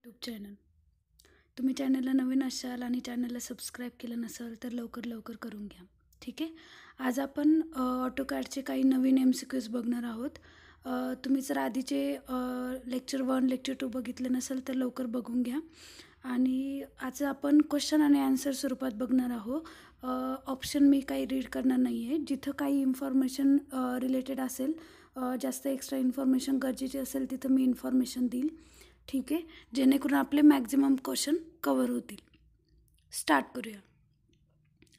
YouTube channel. तुम्ही चॅनलला नवीन असाल आणि चॅनलला सबस्क्राईब केलं नसेल तर लवकर करून घ्या. ठीक आहे. आज आपण ऑटोकॅडचे काही नवीन MCQs बघणार आहोत. तुम्ही जर आधीचे लेक्चर 1 लेक्चर 2 बघितले नसेल तर लवकर बघून घ्या. आणि आज आपण क्वेश्चन आणि आन्सर स्वरूपात बघणार आहोत. ऑप्शन मी काही रीड करणार नाही आहे. जिथं काही इन्फॉर्मेशन रिलेटेड असेल, जास्त एक्स्ट्रा इन्फॉर्मेशन गरजेची असेल तिथं मी इन्फॉर्मेशन देईल. ठीक आहे, जेणेकरून आपले मॅक्झिमम क्वेश्चन कवर होतील. स्टार्ट करूया.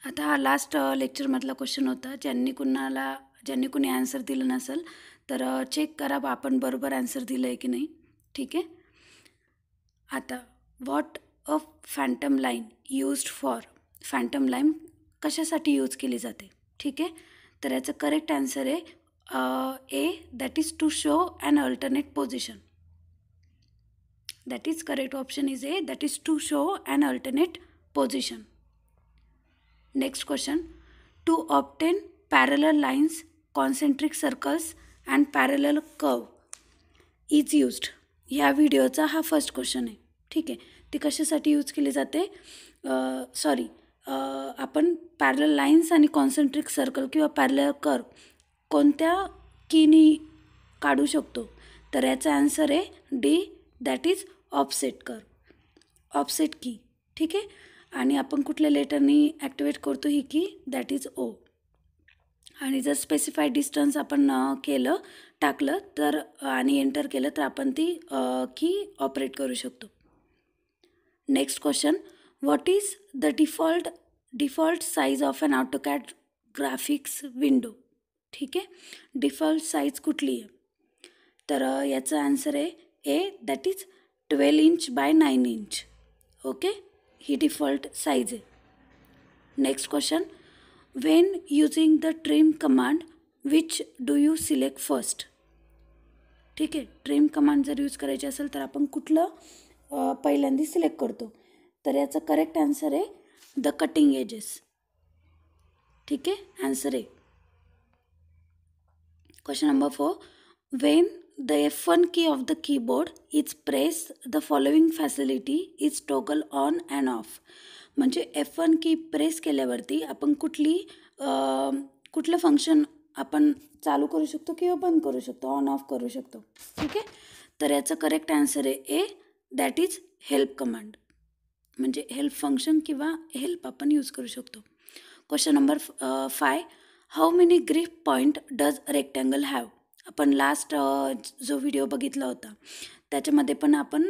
आता हा लास्ट लेक्चरमधला क्वेश्चन होता. ज्यांनी कुणी आन्सर दिलं नसेल तर चेक करा आपण बरोबर आन्सर दिलं आहे की नाही. ठीक आहे. आता what a phantom line used for. Phantom line कशासाठी यूज केली जाते. ठीक आहे. तर याचं करेक्ट आन्सर आहे A, that is to show an alternate position. That is correct option is A, that is to show an alternate position. Next question. To obtain parallel lines, concentric circles and parallel curve is used. ह्या व्हिडिओचा हा first question आहे. ठीक आहे. ती कशासाठी use केली जाते. आपण पॅरलल लाईन्स आणि कॉन्सेंट्रिक सर्कल किंवा पॅरलल कर्व कोणत्या कीनी काढू शकतो. तर याचा आन्सर आहे D, that is offset curve, offset की. ठीक आहे. आणि आपण कुठल्या लेटरनी ॲक्टिवेट करतो ही की, दॅट इज ओ. आणि जर स्पेसिफाईड डिस्टन्स आपण टाकलं तर आणि एंटर केलं तर आपण ती की ऑपरेट करू शकतो. Next question. What is the default size of an AutoCAD graphics window. ठीक आहे. डिफॉल्ट साईज कुठली आहे. तर याचा आन्सर आहे A, that is 12 inch by 9 inch. Okay, ही डिफॉल्ट साईज आहे. Next question. When using the trim command which do you select first. ठीक आहे. ट्रिम कमांड जर यूज करायची असेल तर आपण कुठलं पहिल्यांदा सिलेक्ट करतो. तर याचं करेक्ट आन्सर आहे द कटिंग एजेस. ठीक आहे. आन्सर आहे. Question number 4. Wien the F1 key of the keyboard is pressed, the following facility is toggle on and off. म्हणजे F1 की प्रेस केल्यावरती आपण कुठलं फंक्शन आपण चालू करू शकतो किंवा बंद करू शकतो, ऑन ऑफ करू शकतो. ठीक आहे. तर याचं करेक्ट आन्सर आहे A, that is help command. म्हणजे हेल्प फंक्शन किंवा हेल्प आपण यूज करू शकतो. Question number 5. How many grip point does rectangle have. आपण लास्ट जो व्हिडिओ बघितला होता त्याच्यामध्ये पण आपण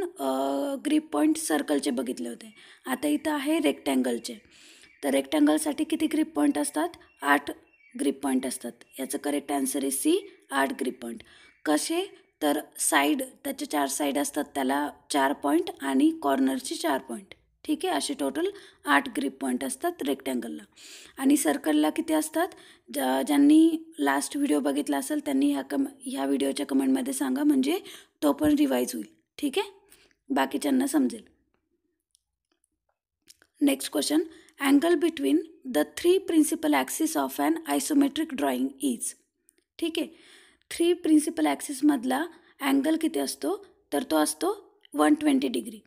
ग्रिप पॉईंट सर्कलचे बघितले होते. आता इथं आहे रेक्टँगलचे. तर रेक्टँगलसाठी किती ग्रिप पॉईंट असतात. 8 ग्रिप पॉईंट असतात. याचं करेक्ट आन्सर आहे सी, 8 ग्रिप पॉईंट. कसे तर साईड, त्याचे 4 साईड असतात त्याला 4 पॉईंट आणि कॉर्नरचे 4 पॉईंट. ठीक आहे. असे टोटल 8 ग्रिप पॉईंट असतात रेक्टँगलला. आणि सर्कलला किती असतात. ज्यांनी लास्ट व्हिडिओ बघितला असेल त्यांनी ह्या व्हिडिओच्या कमेंटमध्ये सांगा, म्हणजे तो पण रिवाईज होईल. ठीक आहे. बाकीच्यांना समजेल. Next question. Angle between the 3 principal axis of an isometric drawing is. ठीक आहे. 3 प्रिन्सिपल ॲक्सिसमधला अँगल किती असतो. तर तो असतो 120 degree.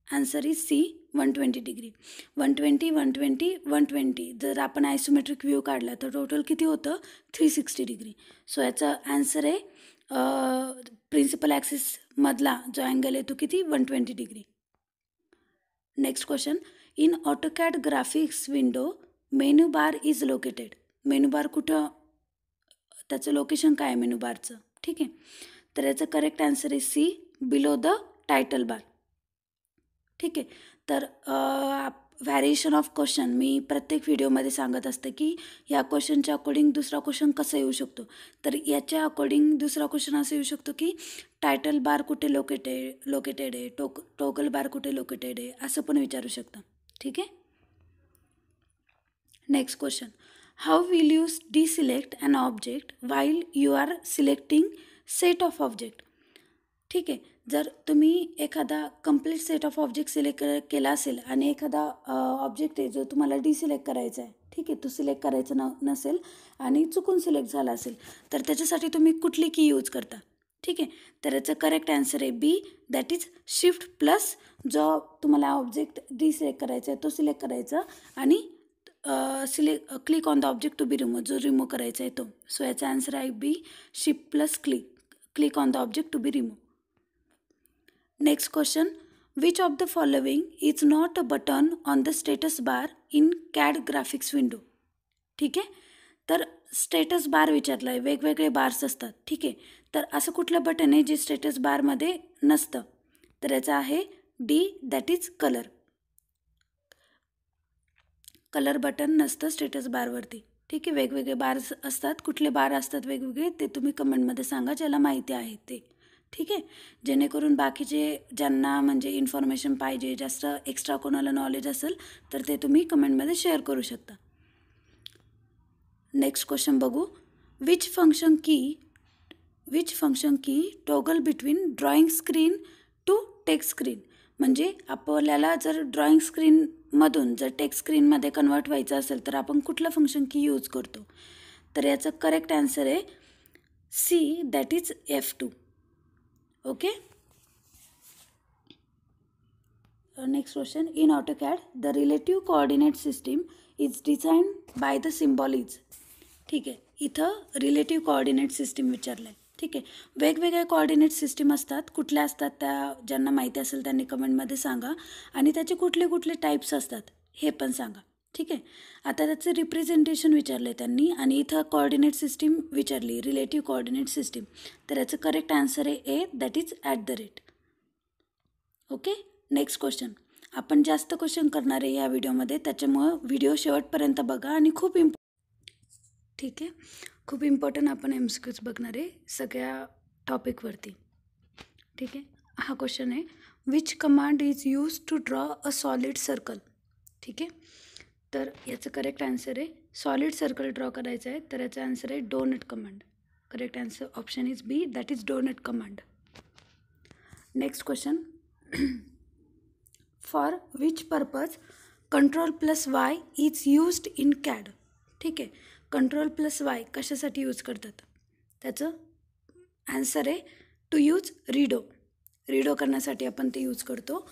Answer is C, 120 degree. 120 120 120. जर आपण आयसोमेट्रिक व्ह्यू काढला तर टोटल किती होतं 360 डिग्री. सो याचा आन्सर आहे प्रिन्सिपल ॲक्सिसमधला जो अँगल आहे तो किती 120 degree. Next question. In AutoCAD graphics window menu bar is located. Menu बार कुठं, त्याचं लोकेशन काय आहे मेनू बारचं. ठीक आहे. तर याचं करेक्ट आन्सर आहे सी, बिलो द टायटल बार. ठीक आहे. तर व्हॅरिएशन ऑफ क्वेश्चन मी प्रत्येक व्हिडिओमध्ये सांगत असते की या क्वेश्चनच्या अकॉर्डिंग दुसरा क्वेश्चन कसा येऊ शकतो. तर याच्या अकॉर्डिंग दुसरा क्वेश्चन असं येऊ शकतो की टायटल बार कुठे लोकेटेड आहे, टोगल बार कुठे लोकेटेड आहे, असं पण विचारू शकता. ठीक आहे. Next question. How will you deselect an object while you are selecting set of object. ठीक आहे. जर तुम्ही एखादा complete set of object select केला असेल आणि एखादा ऑब्जेक्ट आहे जो तुम्हाला डिसिलेक्ट करायचा आहे. ठीक आहे. तो सिलेक्ट करायचा नसेल आणि चुकून सिलेक्ट झाला असेल तर त्याच्यासाठी तुम्ही कुठली की यूज करता. ठीक आहे. तर याचं करेक्ट आन्सर आहे B, that is shift plus जो तुम्हाला ऑब्जेक्ट डिसिलेक्ट करायचा आहे तो सिलेक्ट करायचा आणि click on the object to be remove, जो रिमूव्ह करायचा आहे तो. सो याचा आन्सर आहे B, shift plus click on the object to be remove. Next question, which of the following is not a button on the status bar in CAD graphics window. ठीक आहे. तर status bar विचारलं आहे, वेगवेगळे bars असतात. ठीक आहे. तर असं कुठलं बटन आहे जे स्टेटस बारमध्ये नसतं. तर याचं आहे D, that is colour button नसतं स्टेटस बारवरती. ठीक आहे. वेगवेगळे बार्स असतात, कुठले बार असतात वेगवेगळे ते तुम्ही कमेंटमध्ये सांगा ज्याला माहिती आहे ते. ठीक आहे. जेणेकरून बाकीचे ज्यांना म्हणजे इन्फॉर्मेशन पाहिजे, जास्त एक्स्ट्रा कोणाला नॉलेज असेल तर ते तुम्ही कमेंटमध्ये शेअर करू शकता. नेक्स्ट क्वेश्चन बघू. Which function key toggle between drawing screen to text screen. म्हणजे आपल्याला जर ड्रॉइंग स्क्रीनमधून जर टेक्स्ट स्क्रीनमध्ये कन्वर्ट व्हायचं असेल तर आपण कुठलं फंक्शन की यूज करतो. तर याचं करेक्ट आन्सर आहे C, that is F2. Okay. Next question, in AutoCAD the relative coordinate system is design by the symbol is. ठीक आहे. इथं रिलेटिव्ह कोऑर्डिनेट सिस्टीम विचारलं आहे. ठीक आहे. वेगवेगळ्या कोऑर्डिनेट सिस्टीम असतात, कुठल्या असतात त्या ज्यांना माहिती असेल त्यांनी कमेंटमध्ये सांगा आणि त्याचे कुठले कुठले टाईप्स असतात हे पण सांगा. ठीक आहे. आता त्याचं रिप्रेझेंटेशन विचारलं आहे त्यांनी आणि इथं कोऑर्डिनेट सिस्टीम विचारली, रिलेटिव्ह कोऑर्डिनेट सिस्टीम. तर याचं करेक्ट आन्सर आहे A, that is @. Okay. Next question, आपण जास्त क्वेश्चन करणार आहे या व्हिडिओमध्ये, त्याच्यामुळं व्हिडिओ शेवटपर्यंत बघा आणि ठीक आहे, खूप इम्पॉर्टंट आपण MCQs बघणार आहे सगळ्या टॉपिकवरती. ठीक आहे. हा क्वेश्चन आहे, which command is use to draw a solid circle. ठीक आहे. तर याचं करेक्ट आन्सर आहे सॉलिड सर्कल ड्रॉ करायचं आहे तर याचा आन्सर आहे donut command. Correct answer option is B, that is donut command. Next question, for which purpose Ctrl+Y is used in CAD. ठीक आहे. Ctrl+Y कशासाठी यूज करतात. त्याचं आन्सर आहे टू यूज रीडो करण्यासाठी आपण ते यूज करतो.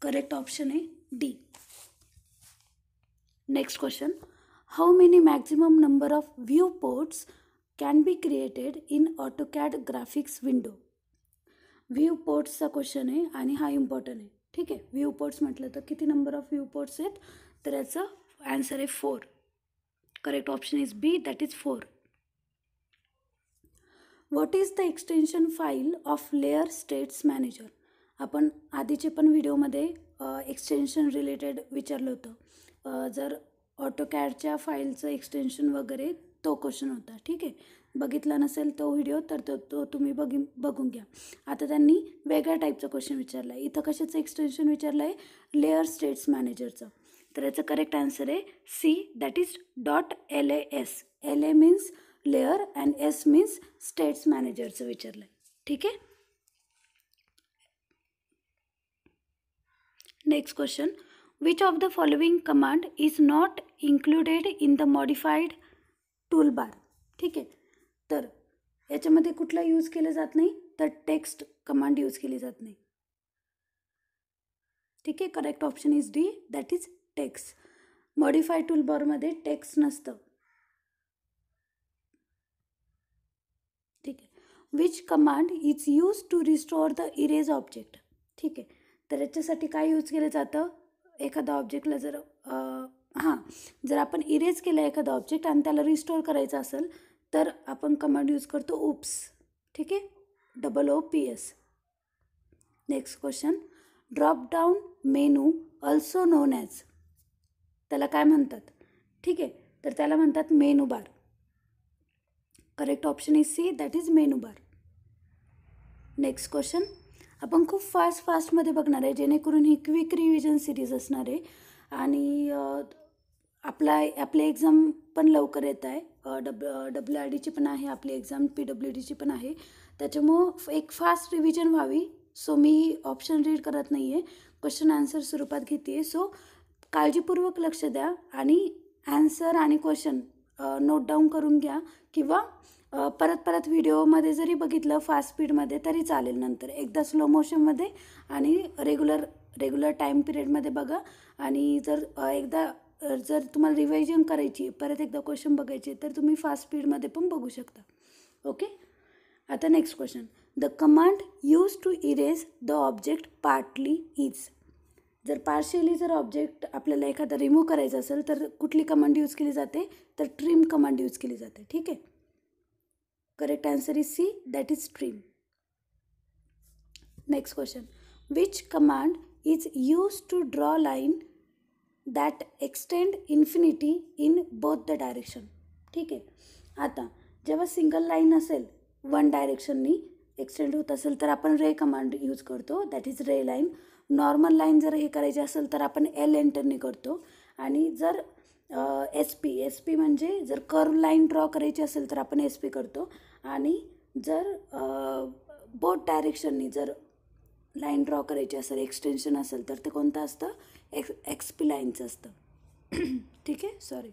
करेक्ट ऑप्शन आहे D. Next question, how many maximum number of view ports can be created in AutoCAD graphics window. View पोर्ट्सचा क्वेश्चन आहे आणि हा इम्पॉर्टंट आहे. ठीक आहे. व्ह्यू पोर्ट्स म्हटलं तर किती नंबर ऑफ व्ह्यू पोर्ट्स आहेत, तर याचं आन्सर आहे 4. Correct option is B, that is 4. What is the extension file of layer states manager. आपण आधीचे पण व्हिडिओमध्ये एक्सटेन्शन रिलेटेड विचारलं होतं. जर AutoCADच्या फाईलचं एक्सटेन्शन वगैरे तो क्वेश्चन होता. ठीक आहे. बघितला नसेल तो व्हिडिओ तर तो तुम्ही बघून घ्या. आता त्यांनी वेगळ्या टाईपचा क्वेश्चन विचारला आहे. इथं कशाचं एक्सटेन्शन विचारलं आहे, लेअर स्टेट्स मॅनेजरचं. तर याचं करेक्ट आन्सर आहे C, that is .LAS. LA means layer and S means states मॅनेजरचं विचारलं आहे. ठीक आहे. Next question, which of the following command is not included in the modified tool bar. ठीक आहे. तर याच्यामध्ये कुठला यूज केलं जात नाही, तर टेक्स्ट कमांड यूज केली जात नाही. ठीक आहे. Correct option is D, that is text. Modify tool बारमध्ये टेक्स्ट नसतं. ठीक आहे. Which command is use to restore the erase object. ठीक आहे. तर याच्यासाठी काय यूज केलं जातं, एखादा ऑब्जेक्टला जर आपण इरेज केलं एखादा ऑब्जेक्ट आणि त्याला रिस्टोअर करायचं असेल तर आपण कमांड यूज करतो UPS. ठीक आहे. OOPS. Next question, drop down menu also known as. त्याला काय म्हणतात. ठीक आहे. तर त्याला म्हणतात menu bar. Correct option is C, that is menu bar. Next question, आपण खूप फास्टमध्ये बघणार आहे जेणेकरून ही क्विक रिव्हिजन सिरीज असणार आहे आणि आपली एक्झाम पण लवकर येत आहे. WRDची पण आहे आपली एक्झाम, PWDची पण आहे. त्याच्यामुळं एक फास्ट रिव्हिजन व्हावी. सो मी ऑप्शन रीड करत नाही आहे, क्वेश्चन आन्सर स्वरूपात घेते आहे. सो काळजीपूर्वक लक्ष द्या आणि ॲन्सर आणि क्वेश्चन नोट डाऊन करून घ्या किंवा परत परत व्हिडिओमध्ये जरी बघितलं फास्ट स्पीडमध्ये तरी चालेल. नंतर एकदा स्लो मोशनमध्ये आणि रेग्युलर टाईम पिरियडमध्ये बघा. आणि जर जर तुम्हाला रिव्हिजन करायची, परत एकदा क्वेश्चन बघायचे, तर तुम्ही फास्ट स्पीडमध्ये पण बघू शकता. ओके. आता next question. The command use to erase the object partly is. जर पार्शियली जर ऑब्जेक्ट आपल्याला एखादा रिमूव्ह करायचं असेल तर कुठली कमांड यूज केली जाते? तर ट्रिम कमांड यूज केली जाते. ठीक आहे. Correct answer is C, that is trim. Next question. Which command is use to draw line that extend infinity in both the direction. ठीक आहे. आता जेव्हा सिंगल लाईन असेल, वन डायरेक्शननी एक्सटेंड होत असेल तर आपण रे कमांड यूज करतो, that is ray line. Normal line जर हे करायची असेल तर आपण एल एंटरने करतो. आणि जर एस पी म्हणजे जर कर्व लाईन ड्रॉ करायची असेल तर आपण एस पी करतो. आणि जर बोथ डायरेक्शननी जर लाईन ड्रॉ करायची असेल, एक्सटेन्शन असेल, तर ते कोणतं असतं? एक्स पी लाईनचं असतं. ठीक आहे, सॉरी.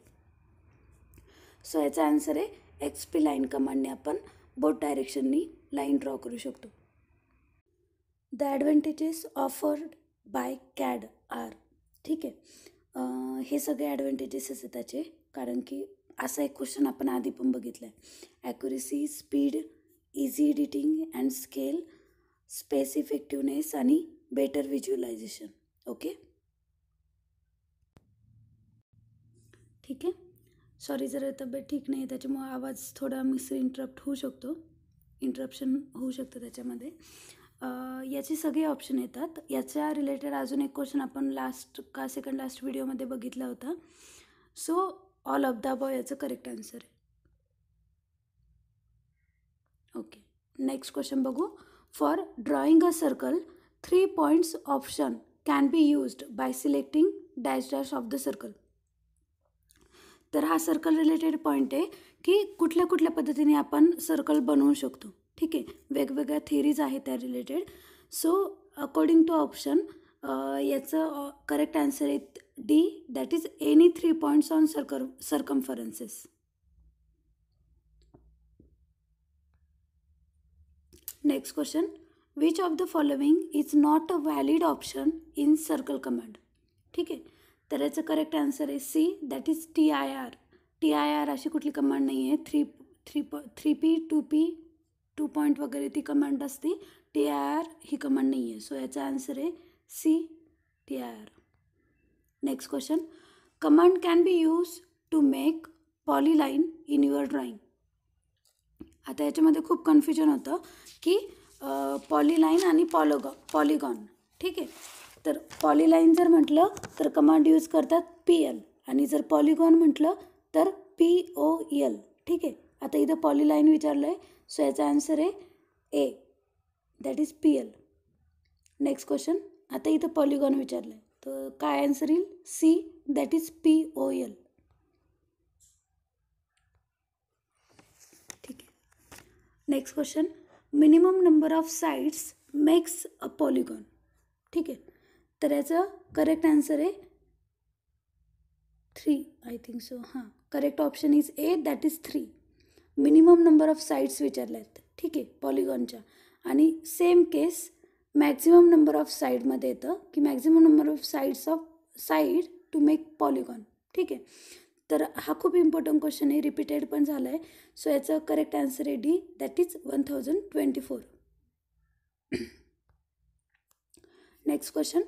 सो याचा आन्सर आहे एक्स पी लाईन कमांडने आपण बोथ डायरेक्शननी लाईन ड्रॉ करू शकतो. The advantages afforded by CAD are. ठीक आहे. हे सगळे ॲडव्हान्टेजेस आहेत त्याचे, कारण की असा एक क्वेश्चन आपण आधी पण बघितला आहे. Accuracy, speed, easy editing and scale, space effectiveness आणि बेटर व्हिज्युअलायझेशन. ओके. ठीक आहे. सॉरी, जरा तब्येत ठीक नाही, त्याच्यामुळे आवाज थोडा इंटरप्शन होऊ शकतं त्याच्यामध्ये. याचे सगळे ऑप्शन येतात. याच्या रिलेटेड अजून एक क्वेश्चन आपण सेकंड लास्ट व्हिडिओमध्ये बघितला होता. So all of the above याचं करेक्ट आन्सर आहे. ओके. नेक्स्ट क्वेश्चन बघू. For drawing a circle 3 points option can be used by selecting dash dash of the circle. तर हा सर्कल रिलेटेड पॉईंट आहे की कुठल्या कुठल्या पद्धतीने आपण सर्कल बनवू शकतो. ठीक आहे. वेगवेगळ्या थिअरीज आहेत त्या related. So according to option याचं करेक्ट आन्सर आहे D, that is any 3 points on circumferences. Next question. Which of the following is not a valid option in circle command. ठीक आहे. तर याचं करेक्ट आन्सर आहे C, that is TIR. TIR अशी कुठली command नाही आहे. 3P 2P 2 point वगैरे ती कमांड असते. TIR ही कमांड नाही आहे. सो याचा आन्सर आहे C, TIR. Next question. Command can be use to make polyline in your drawing. आता याच्यामध्ये खूप कन्फ्युजन होतं की पॉलीलाईन आणि पॉलिगॉन. ठीक आहे. तर पॉलीलाईन जर म्हटलं तर कमांड यूज करतात PL, आणि जर पॉलिगॉन म्हटलं तर POL. ठीक आहे. आता इथं पॉलीलाईन विचारलं आहे, सो याचा आन्सर आहे A, that is PL. Next question. आता इथं पॉलिगॉन विचारलं आहे, तर काय आन्सर येईल? C, that is POL. ठीक आहे. Next question. Minimum number of sides makes a polygon. ठीक आहे. तर याचं करेक्ट आन्सर आहे 3, आय थिंक सो. हां, correct option is A, that is 3. Minimum number of sides विचारले आहेत. ठीक आहे, पॉलिगॉनच्या. आणि same case maximum number of साईडमध्ये येतं की maximum number of side to make polygon. ठीक आहे. तर हा खूप इम्पॉर्टंट क्वेश्चन आहे, रिपीटेड पण झाला आहे. सो याचं करेक्ट आन्सर आहे D, that is 1024. Next question.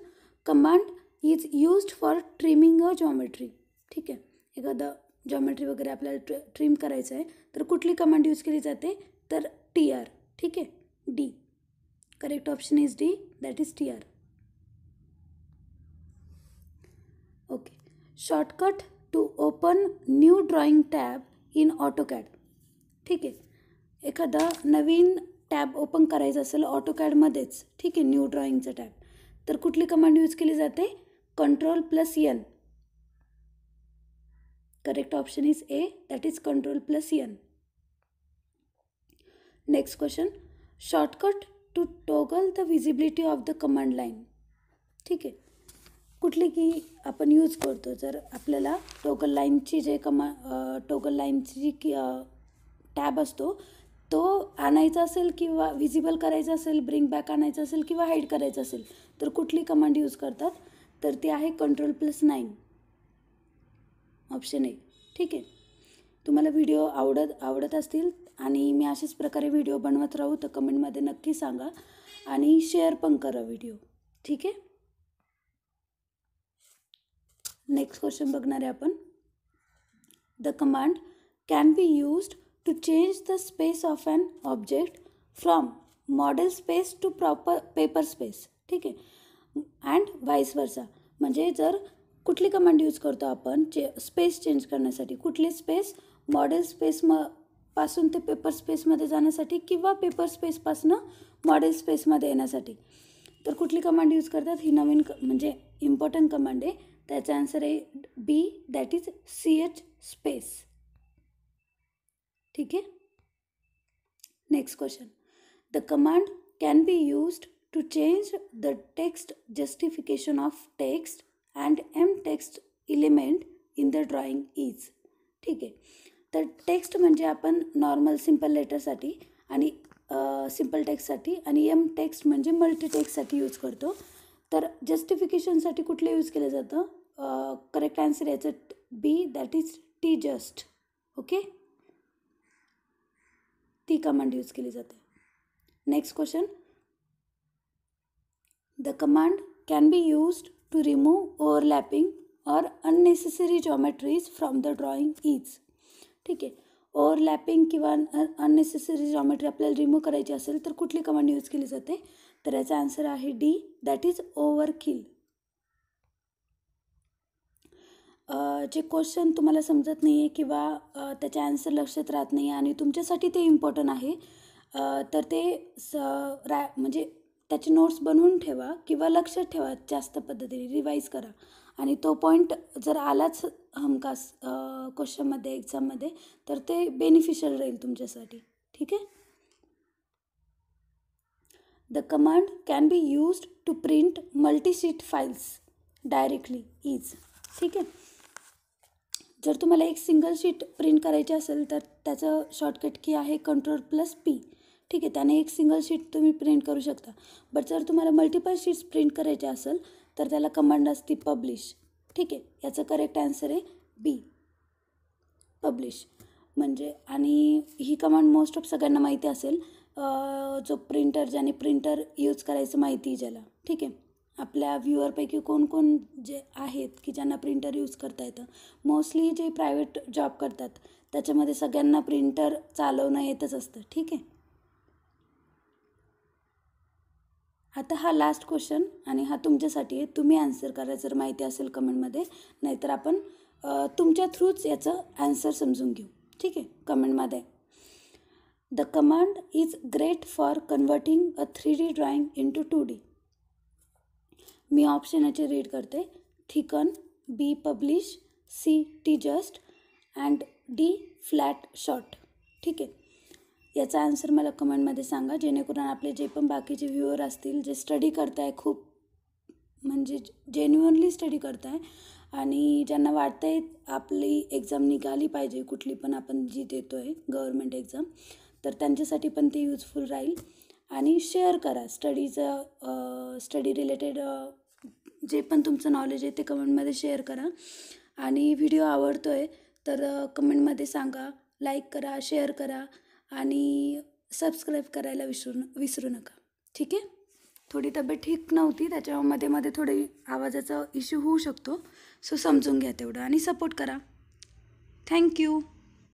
Command is used for trimming a geometry. ठीक आहे. एखादं जॉमेट्री वगैरे आपल्याला ट्रिम करायचं आहे तर कुठली कमांड यूज केली जाते? तर TR. ठीक आहे, D. Correct option is D, that is TR. Okay. Shortcut to open new drawing tab in AutoCAD. ठीक आहे. एखादा नवीन टॅब ओपन करायचं असेल ऑटोकॅडमध्येच, ठीक आहे, न्यू ड्रॉइंगचं टॅब, तर कुठली कमांड यूज केली जाते? Ctrl+N. Correct option is A, that is Ctrl+N. Next question. Shortcut to toggle the visibility of the command line. ठीक आहे. कुठली की आपण यूज करतो जर आपल्याला टॉगल लाईनची जी टॅब असतो तो आणायचा असेल किंवा विजिबल करायचा असेल, ब्रिंग बॅक आणायचं असेल किंवा हाईड करायचं असेल तर कुठली कमांड यूज करतात, तर ती आहे Ctrl+9 ऑप्शन ए. ठीक आहे. तुम्हाला व्हिडिओ आवडत असतील आणि मी अशाच प्रकारे व्हिडिओ बनवत राहू तर कमेंटमध्ये नक्की सांगा आणि शेअर पण करा व्हिडिओ. ठीक आहे. नेक्स्ट क्वेश्चन बघणार आहे आपण. The command can be used to change the space of an object from model space to proper paper space. ठीक आहे. अँड व्हाईस वर्सा. म्हणजे जर कुठली कमांड यूज करतो आपण स्पेस चेंज करण्यासाठी, कुठली स्पेस मॉडेल पासून ते पेपर स्पेसमध्ये जाण्यासाठी किंवा पेपर स्पेसपासनं मॉडेल स्पेसमध्ये येण्यासाठी, तर कुठली कमांड यूज करतात, ही नवीन म्हणजे इम्पॉर्टंट कमांड आहे. त्याचा आन्सर आहे B, that is CH space. ठीक आहे. Next question. The command can be used to change the text justification of text and text element in the drawing is. ठीक आहे. तर टेक्स्ट म्हणजे आपण नॉर्मल सिम्पल लेटरसाठी आणि सिम्पल टेक्स्टसाठी आणि टेक्स्ट म्हणजे मल्टी टेक्स्टसाठी यूज करतो. तर जस्टिफिकेशनसाठी कुठलं यूज केलं जातं, करेक्ट आन्सर याचं B, that is T just. Okay. ती कमांड यूज केली जाते. Next question. The command can be used to remove overlapping or unnecessary geometries from the drawing is. ठीक आहे. ओव्हरलॅपिंग किंवा अननेसेसरी जॉमेट्री आपल्याला रिमूव्ह करायची असेल तर कुठली कमांड यूज केली जाते, तर याचा आन्सर आहे डी, दॅट इज ओव्हरकिल. जे क्वेश्चन तुम्हाला समजत नाही आहे किंवा त्याचे आन्सर लक्षात राहत नाही आणि तुमच्यासाठी ते इम्पॉर्टंट आहे, तर ते म्हणजे त्याचे नोट्स बनवून ठेवा किंवा लक्षात ठेवा, जास्त पद्धतीने रिवाईज करा आणि तो पॉईंट जर आलाच हमखास क्वेश्चनमध्ये एक्झाममध्ये तर ते बेनिफिशियल राहील तुमच्यासाठी. ठीक आहे. The command can be used to print multisheet files directly is. ठीक आहे. जर तुम्हाला एक सिंगल शीट प्रिंट करायची असेल तर त्याचं शॉर्टकट की आहे Ctrl+P. ठीक आहे. त्याने एक सिंगल शीट तुम्ही प्रिंट करू शकता. बट जर तुम्हाला मल्टिपल शीट्स प्रिंट करायचे असेल तर त्याला कमांड असते पब्लिश. ठीक आहे. याचं करेक्ट आन्सर आहे बी, पब्लिश. म्हणजे आणि ही कमांड मोस्ट ऑफ सगळ्यांना माहिती असेल, ज्याने प्रिंटर यूज करायचं माहिती ज्याला. ठीक आहे. आपल्या व्ह्युअरपैकी कोण कोण जे आहेत की ज्यांना प्रिंटर यूज करता येतं, मोस्टली जे प्रायव्हेट जॉब करतात त्याच्यामध्ये सगळ्यांना प्रिंटर चालवणं येतच असतं. ठीक आहे. आता हा लास्ट क्वेश्चन आणि हा तुमच्यासाठी आहे. तुम्ही आन्सर करा जर माहिती असेल कमेंटमध्ये, नाहीतर आपण तुमच्या थ्रूच याचं आन्सर समजून घेऊ. ठीक आहे. कमेंटमध्ये. The command is great for converting a 3D drawing into 2D. मी ऑप्शन याचे रीड करते. Thicken, B publish, C T just and D flatshot. ठीक आहे. याचा आन्सर मला कमेंटमध्ये सांगा, जेणेकरून आपले जे पण बाकीचे व्ह्युअर असतील जे स्टडी करताय, खूप म्हणजे जेन्युअनली स्टडी करताय आणि ज्यांना वाटतं आहे आपली एक्झाम निघाली पाहिजे, कुठली पण आपण जी देतो आहे गव्हर्मेंट एक्झाम, तर त्यांच्यासाठी पण ते युजफुल राहील. आणि शेअर करा स्टडी रिलेटेड जे पण तुमचं नॉलेज आहे ते कमेंटमध्ये शेअर करा. आणि व्हिडिओ आवडतो आहे तर कमेंटमध्ये सांगा, लाईक करा, शेअर करा आणि सबस्क्राईब करायला विसरू नका. ठीक आहे. थोडी तब्येत ठीक नव्हती, त्याच्यामध्ये मध्ये थोडी आवाजाचा इश्यू होऊ शकतो, सो समजून घ्या तेवढं आणि सपोर्ट करा. थँक्यू.